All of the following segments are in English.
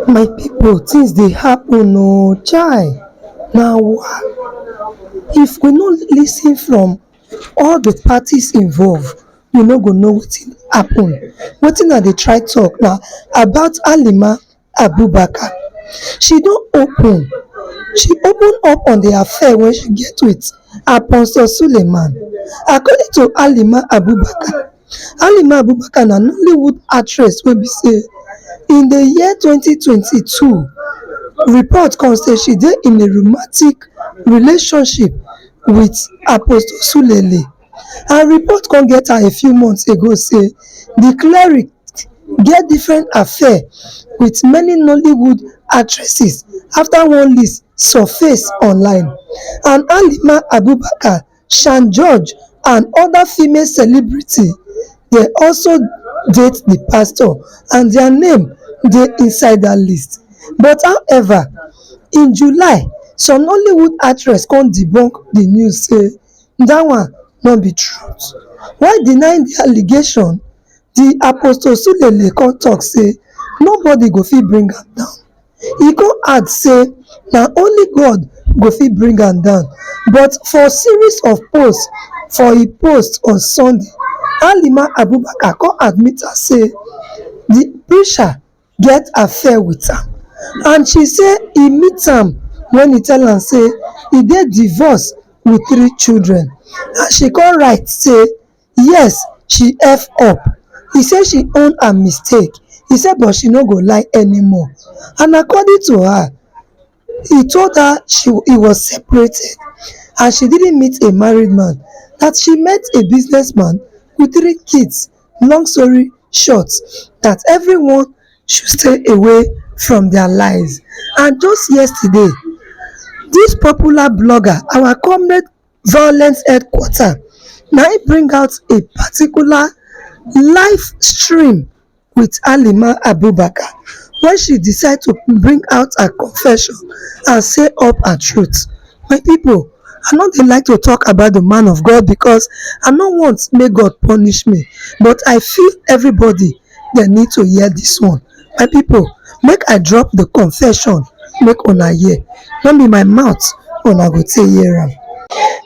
My people, things dey happen oh chai. Now if we no listen from all the parties involved, we no go know wetin happen. Wetin I dey try talk na about Halima Abubakar. She open up on the affair wey she get with Apostle Suleiman. According to Halima Abubakar na Nollywood actress wey be say in the year 2022 report come say she dey in a romantic relationship with Apostle Sulele, and report come get her a few months ago say the cleric get different affair with many Nollywood actresses after one list surface online, and Halima Abubakar, Shan George and other female celebrity dey also date the pastor and their name dey inside that list. But however, in July some Nollywood actress come debunk the news say dat one no be truth. While denying the allegation, the Apostle Sulele come talk say nobody go fit bring am down. E come add say na only God go fit bring am down. But for series of posts for e post on Sunday, Halima Abubakar come admit am say the preacher get affair with am, and she say e meet am wen e tell am say e dey divorced with 3 children, and she come write say yes she f up. E say she own her mistake. E say but she no go lie anymore, and according to her, he told her he was separated and she didn't meet a married man, that she met a businessman with 3 kids. Long story short, that everyone should stay away from their lies. And just yesterday, this popular blogger, our comrade violence headquarter, na im bring out a particular live stream with Halima Abubakar, when she decide to bring out her confession and say up her truth. My people, I no dey like to talk about the man of God because I no want make God punish me, but I feel everybody dey need to hear this one. My people, make I drop the confession make una hear, no be my mouth una go take hear am.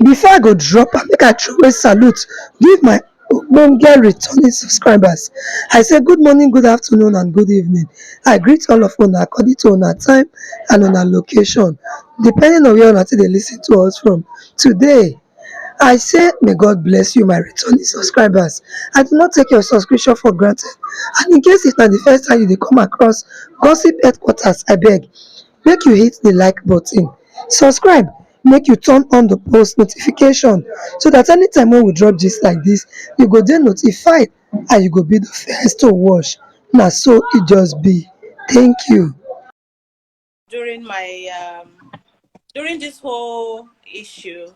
Before I go drop am, make I throway salute give my ogbonge returning subscribers. I say good morning, good afternoon and good evening. I greet all of una according to una time and una location, depending on where una take dey lis ten to us from. Today I say may God bless you, my returning subscribers. I do not take your subscription for granted, and in case if na the first time you dey come across gossip headquarters, abeg make you hit the like button, subscribe, make you turn on the post notification, so that anytime when we drop gist like this, you go dey notified and you go be the first to watch. Na so e just be. Thank you. During during this whole issue,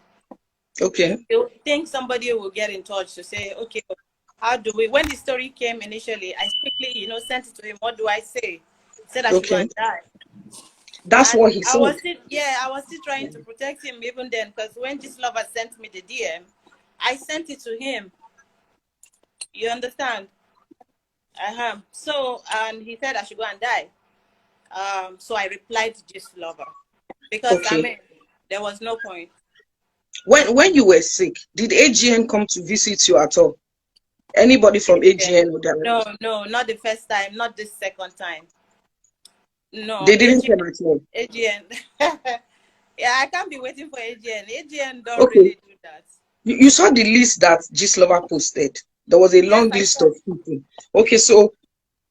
Okay. you think somebody will get in touch to say, okay, how do we, when the story came initially, I quickly, sent it to him. What do I say? Said I should go and die. That's And what he I said. was still trying to protect him even then, because when this lover sent me the DM, I sent it to him. You understand? So, and he said I should go and die. So I replied to this lover because Okay. there was no point. When you were sick, did AGN come to visit you at all? Anybody from AGN would have? No, not the first time, not this second time. No, They didn't come at all. AGN. Yeah, I can't be waiting for AGN. AGN don't Okay. really do that. You saw the list that Gislova posted. There was a long list of people. Okay, so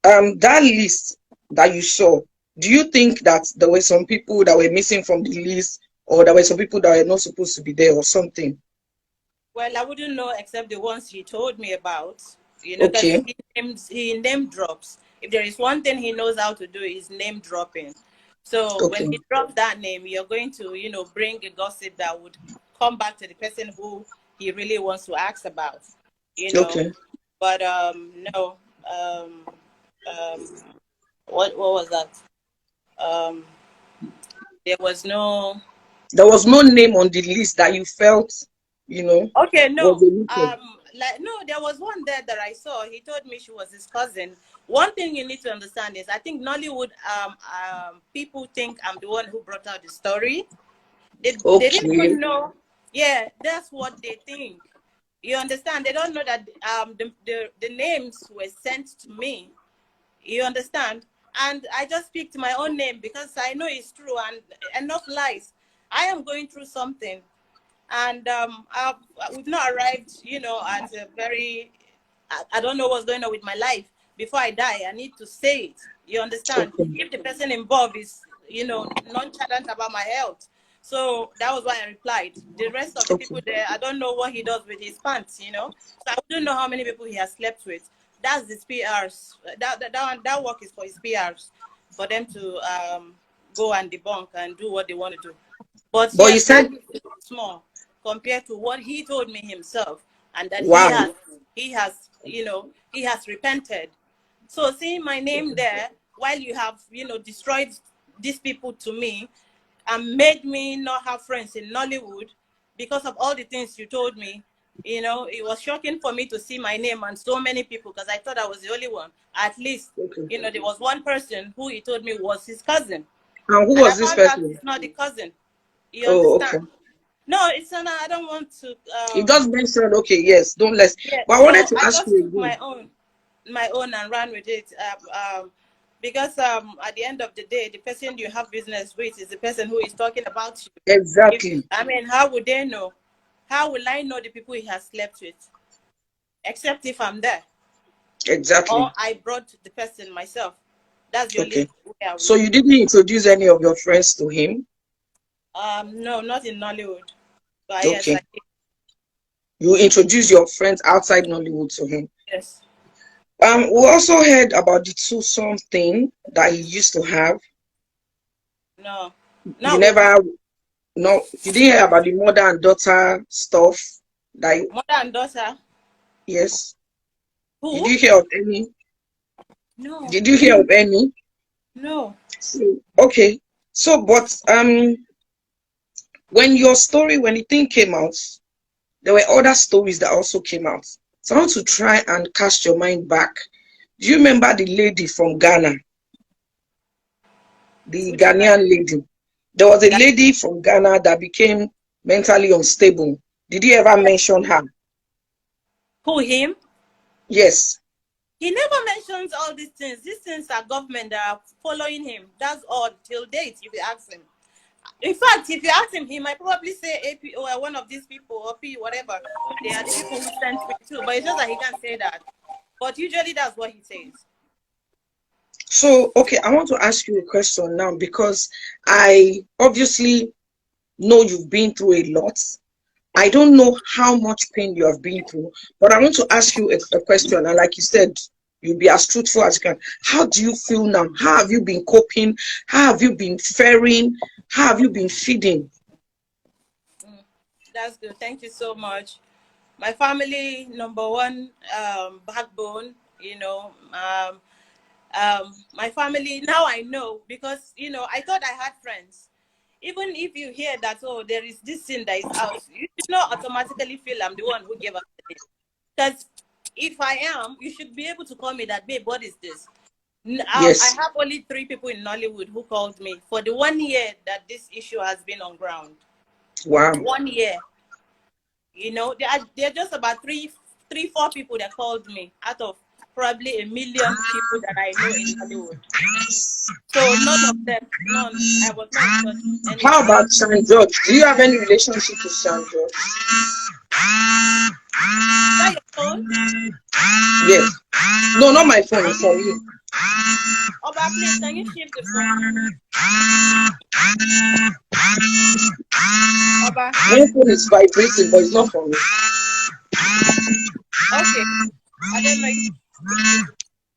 that list that you saw, do you think that there were some people that were missing from the list, or there were some people that were not supposed to be there or something? Well, I wouldn't know except the ones he told me about, because Okay. he name drops. If there is one thing he knows how to do is name dropping. So when he drops that name, you're going to, bring a gossip that would come back to the person who he really wants to ask about, Okay. But no, what was that? There was no name on the list that you felt, Okay, no. was a No, there was one there that I saw. He told me she was his cousin, one thing you need to understand is, I think Nollywood people think I'm the one who brought out the story. They didn't Okay. even know. Yeah, that's what they think. You understand? They don't know that the names were sent to me. You understand? And I just picked my own name because I know it's true, and enough lies. I am going through something, and we've not arrived, at a very. I don't know what's going on with my life. Before I die, I need to say it. You understand? Okay. If the person involved is, nonchalant about my health. So that was why I replied. The rest of the Okay. people there, I don't know what he does with his pants. So I wouldn't know how many people he has slept with. That's his PRs. That work is for his PRs, for them to go and debunk and do what they want to do. But But you yes, said, mine is small compared to what he told me himself, and that he wow. has he has repented. So seeing my name there, while you have destroyed these people to me, and made me not have friends in Nollywood because of all the things you told me. It was shocking for me to see my name and so many people, because I thought I was the only one. At least, Okay. there was one person who he told me was his cousin. And who And I was this found out person? it's not the cousin. You Oh, okay. understand? No, it's not. I don't want to. You just mentioned, okay, yes, don't let's. Yeah. But I wanted So to I ask just you took again. my own and ran with it. Because at the end of the day, the person you have business with is the person who is talking about you. Exactly. How would they know? How will I know the people he has slept with? Except if I'm there, or Exactly. I brought the person myself. That's the Okay. only way I would So know. you didn't introduce any of your friends to him? No, not in Nollywood. But yes, I Okay. did. You introduced your friends outside Nollywood to him. Yes. We also heard about the twosome thing that he used to have. No, You not with never, no, you didn't hear about the mother and daughter stuff that, mother and daughter. yes. Did Who? you hear of any? No, Did you hear of any? no. Okay. So, but when the thing came out, there were other stories that also came out. So I want to try and cast your mind back. Do you remember the lady from Ghana, the Which one? Ghanaian lady? There was a lady from Ghana that became mentally unstable. Did you ever mention her? Who, him? Yes, He never mentions all these things. These things are government that are following him. That's all till date, if you ask him. In fact, if you ask him, he might probably say AP or one of these people or P, whatever. They are the people who sent me too. But it's just that he can't say that. But usually that's what he says. so okay, I want to ask you a question now because I obviously know you've been through a lot. I don't know how much pain you have been through, but I want to ask you a question. And like you said, you'll be as truthful as you can. How do you feel now? How have you been coping? How have you been faring? How have you been feeding? That's good. Thank you so much. My family, number one, backbone, my family, now I know, because I thought I had friends. Even if you hear that, oh, there is this thing that is out, you should not automatically feel I'm the one who gave up the name. Because if I am, you should be able to call me that, babe, what is this? I Yes. have only 3 people in Nollywood who called me for the 1 year that this issue has been on ground. Wow. 1 year. There are just about 4 people that called me out of probably a million people that I know in Hollywood. So none of them, none. I was not in touch with How anybody. about San George? Do you have any relationship with San George? Is that your phone? Yes. No, not my phone. It's for you. Oba, please, can you shift the phone? Oba, My phone is vibrating, but it's not for me. okay. I don't know.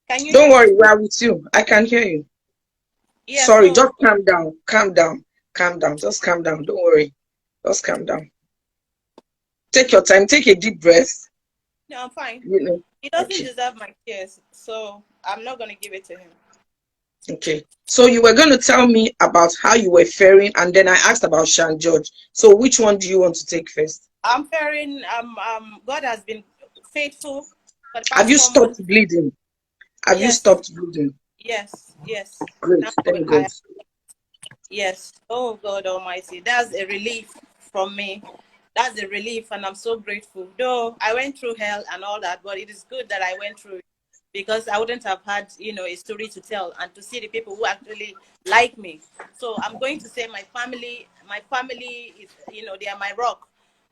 Can you Don't hear me? worry, we are with you. I can hear you. Yeah, Sorry, so, just calm down. Calm down. Calm down. Just calm down. Don't worry. Just calm down. Take your time. Take a deep breath. no, I'm fine. You know. He doesn't Okay. deserve my tears, so I'm not going to give it to him. Okay. So you were going to tell me about how you were faring, and then I asked about Shan George. So which one do you want to take first? I'm faring, God has been faithful for the Have past you 4 months. stopped bleeding? Have you Yes, stopped bleeding? yes, yes. Great, Now thank God. yes. Oh God Almighty, that's a relief from me. That's a relief, and I'm so grateful. Though I went through hell and all that, but it is good that I went through it because I wouldn't have had, a story to tell and to see the people who actually like me. So I'm going to say my family is, they are my rock.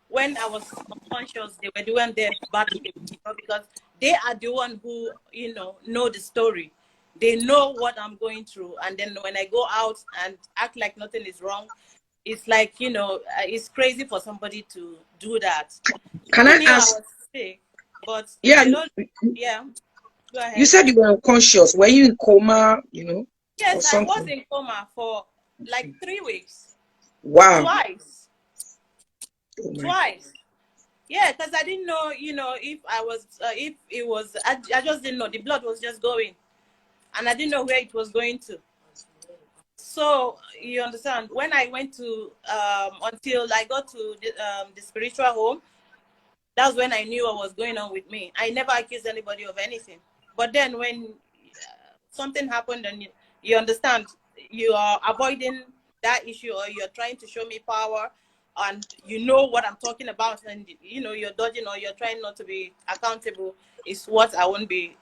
When I was unconscious, they were doing their battling, because they are the one who, know the story. They know what I'm going through. And then when I go out and act like nothing is wrong, it's like, it's crazy for somebody to do that. Can People I knew I ask? was sick, but Yeah, they don't, yeah, go you ahead. said you were unconscious. Were you in coma, or Yes, I was something? in coma for like 3 weeks, Wow. twice, Oh my. twice. Yeah, because I didn't know, if I was, if it was, I just didn't know. The blood was just going, and I didn't know where it was going to. So you understand, when I went to, until I got to the spiritual home, that's when I knew what was going on with me. I never accused anybody of anything. But then when something happened and you understand, you are avoiding that issue, or you're trying to show me power, and you know what I'm talking about, and you're dodging, or you're trying not to be accountable, is what I won't be.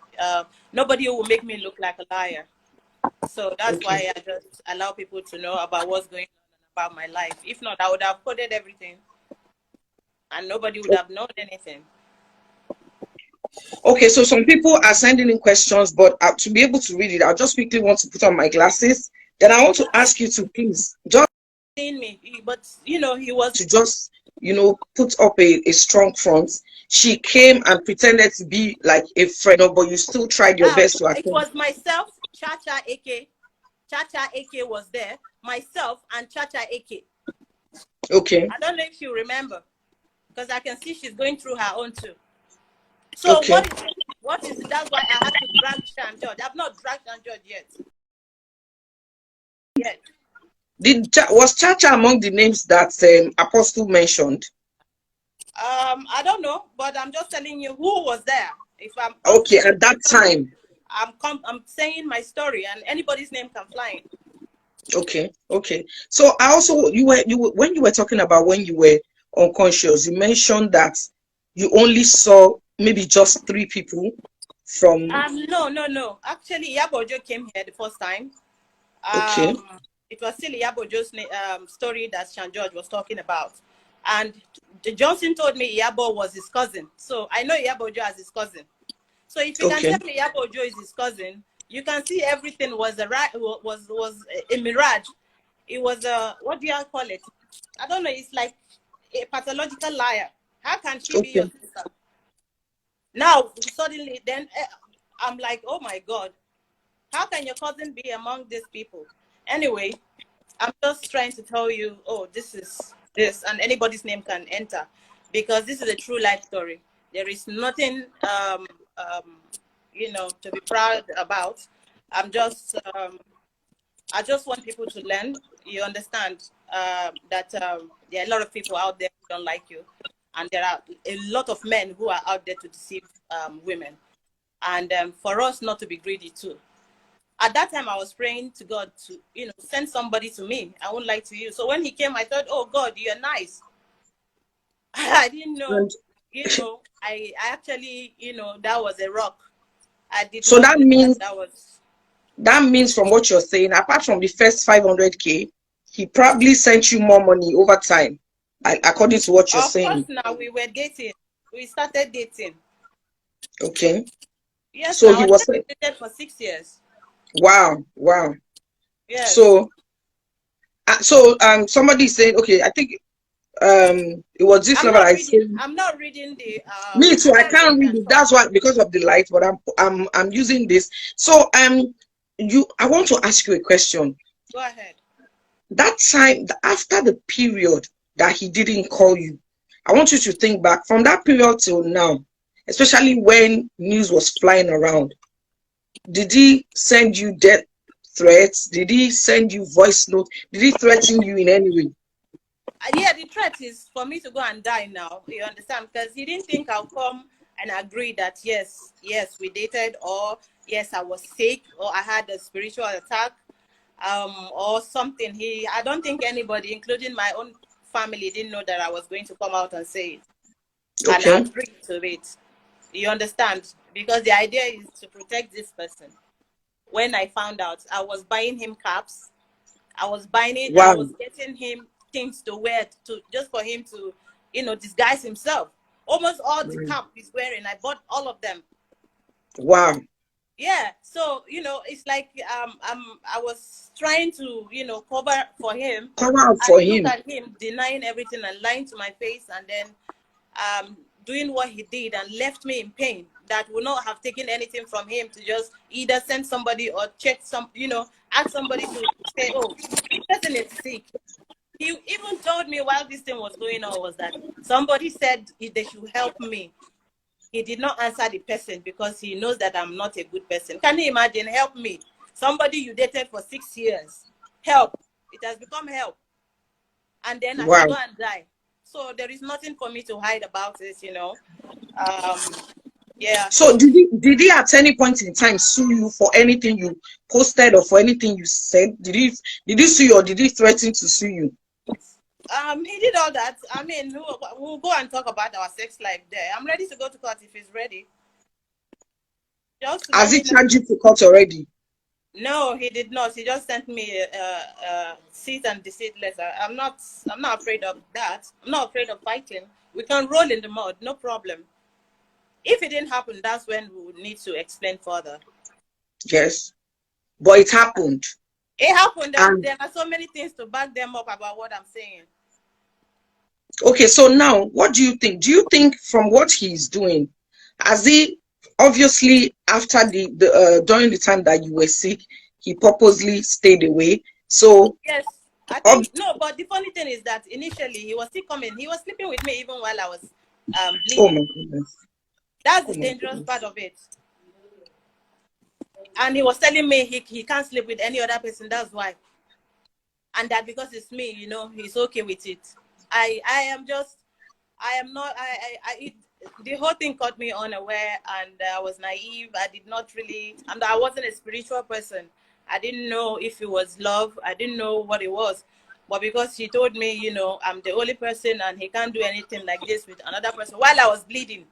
Nobody will make me look like a liar. So that's Okay. why I just allow people to know about what's going on about my life. If not, I would have coded everything and nobody would have known anything. Okay, so some people are sending in questions, but to be able to read it, I just quickly want to put on my glasses. Then I want to ask you to please just Seeing me, but he was. to just put up a strong front. She came and pretended to be like a friend, but you still tried your best to It attend. was myself, Chacha AK. Chacha AK was there, myself and Chacha AK. Okay. I don't know if you remember, because I can see she's going through her own too. So Okay. what is it? That's why I had to drag Shan George. I've not dragged Shan George yet. Yet. Was Chacha among the names that Apostle mentioned? I don't know, but I'm just telling you who was there. If I'm Okay, saying at that something, time. I'm saying my story, and anybody's name can fly in. Okay, okay. So I also you were when you were talking about when you were unconscious, you mentioned that you only saw maybe just 3 people from. No, no, no. Actually, Yabojo came here the first time. Okay, It was still Yabojo's story that Shan George was talking about. And Johnson told me Yabo was his cousin. So I know Yabojo as his cousin. So if you can okay, tell me Yabojo is his cousin, you can see everything was a mirage. It was a, what do you call it? I don't know. It's like a pathological liar. How can she be your okay. sister? Now suddenly, then I'm like, oh my God, how can your cousin be among these people? Anyway, I'm just trying to tell you, oh, this is this, and anybody's name can enter, because this is a true life story. There is nothing, to be proud about. I just want people to learn. You understand that there are a lot of people out there who don't like you, and there are a lot of men who are out there to deceive women, and for us not to be greedy too. At that time, I was praying to God to, send somebody to me. I won't lie to you. So when he came, I thought, oh God, you're nice. I didn't know, And I actually, that was a rock. I did so not that know that means that was. from what you're saying, apart from the first 500K, he probably sent you more money over time, according to what you're Of course, saying. now we were dating. We started dating. Okay. Yes, So now he I was. dated for 6 years. Wow, wow. Yes. So somebody saying, okay, I think it was this level I said. I'm not reading the Me I too, I can't read can't read and it. talk. That's why, because of the light, but I'm using this. So I want to ask you a question. Go ahead. That time, after the period that he didn't call you, I want you to think back from that period till now, especially when news was flying around. Did he send you death threats? Did he send you voice note? Did he threaten you in any way? Yeah, the threat is for me to go and die now. You understand? Because he didn't think I'll come and agreed that yes, we dated, or yes, I was sick, or I had a spiritual attack, or something. I don't think anybody, including my own family, didn't know that I was going to come out and say it, and I Okay. agreed to it. You understand? Because the idea is to protect this person. When I found out, I was buying him caps. I Wow. was getting him things to wear to just for him to, disguise himself. Almost all the Mm. cap he's wearing, I bought all of them. Wow. Yeah. So, it's like I was trying to, cover for him. Come out And for look him. at him denying everything and lying to my face, and then doing what he did and left me in pain that would not have taken anything from him to just either send somebody or check ask somebody to say, oh, this person is sick. He even told me while this thing was going on was that somebody said if they should help me. He did not answer the person because he knows that I'm not a good person. Can you imagine? Help me. Somebody you dated for 6 years. Help. It has become help. And then I should Wow. go and die. So there is nothing for me to hide about it. Um, yeah, So so did he at any point in time sue you for anything you posted or for anything you said? Did he sue you, or did he threaten to sue you? he did all that. I mean, we'll go and talk about our sex life there. I'm ready to go to court if he's ready. Just Has let he me know. charged you to court already? No, he did not. He just sent me a cease and desist letter. I'm not afraid of that. I'm not afraid of fighting. We can roll in the mud, no problem. If it didn't happen, that's when we would need to explain further. Yes. But it happened. It happened. And There are so many things to back them up about what I'm saying. okay, so now what do you think? Do you think from what he's doing, has he obviously after the during the time that you were sick, he purposely stayed away? So Yes, I ob- think no. But the funny thing is that initially he was still coming. He was sleeping with me even while I was oh bleeding. my goodness. That's Oh the my dangerous part goodness. of it. And he was telling me he can't sleep with any other person. That's why. And that because it's me, he's okay with it. I am just I am not the whole thing caught me unaware, and I was naive. I did not really, and I wasn't a spiritual person. I didn't know if it was love. I didn't know what it was. But because he told me, I'm the only person and he can't do anything like this with another person while I was bleeding.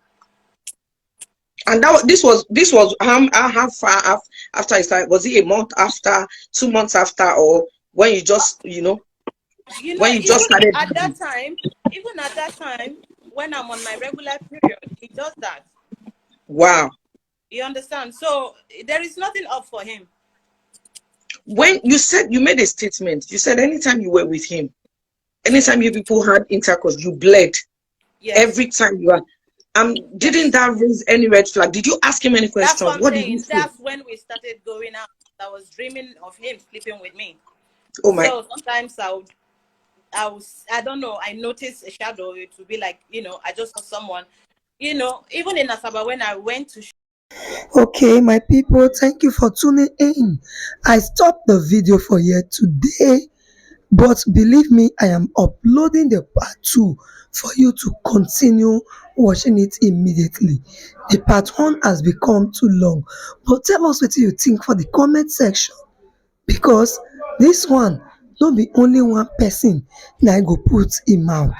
And this was how far after it started? Was it a month after, 2 months after, or when you just when you just Even started at that bleeding? time, when I'm on my regular period, he does that. Wow. You understand? So there is nothing up for him. When you said, you made a statement, you said anytime you were with him, anytime you people had intercourse, you bled Yes, every time you are. Didn't yes. that raise any red flag? Did you ask him any That's questions? what I'm What did he saying. say? That's when we started going out. I was dreaming of him sleeping with me. Oh my. So sometimes I don't know, I noticed a shadow. It would be like, I just saw someone, even in Asaba when I went to Okay, my people, thank you for tuning in. I stopped the video for here today, but believe me, I am uploading the part 2 for you to continue watching it immediately. The part 1 has become too long, but tell us what you think for the comment section, because this one no be only one person na I go put him out.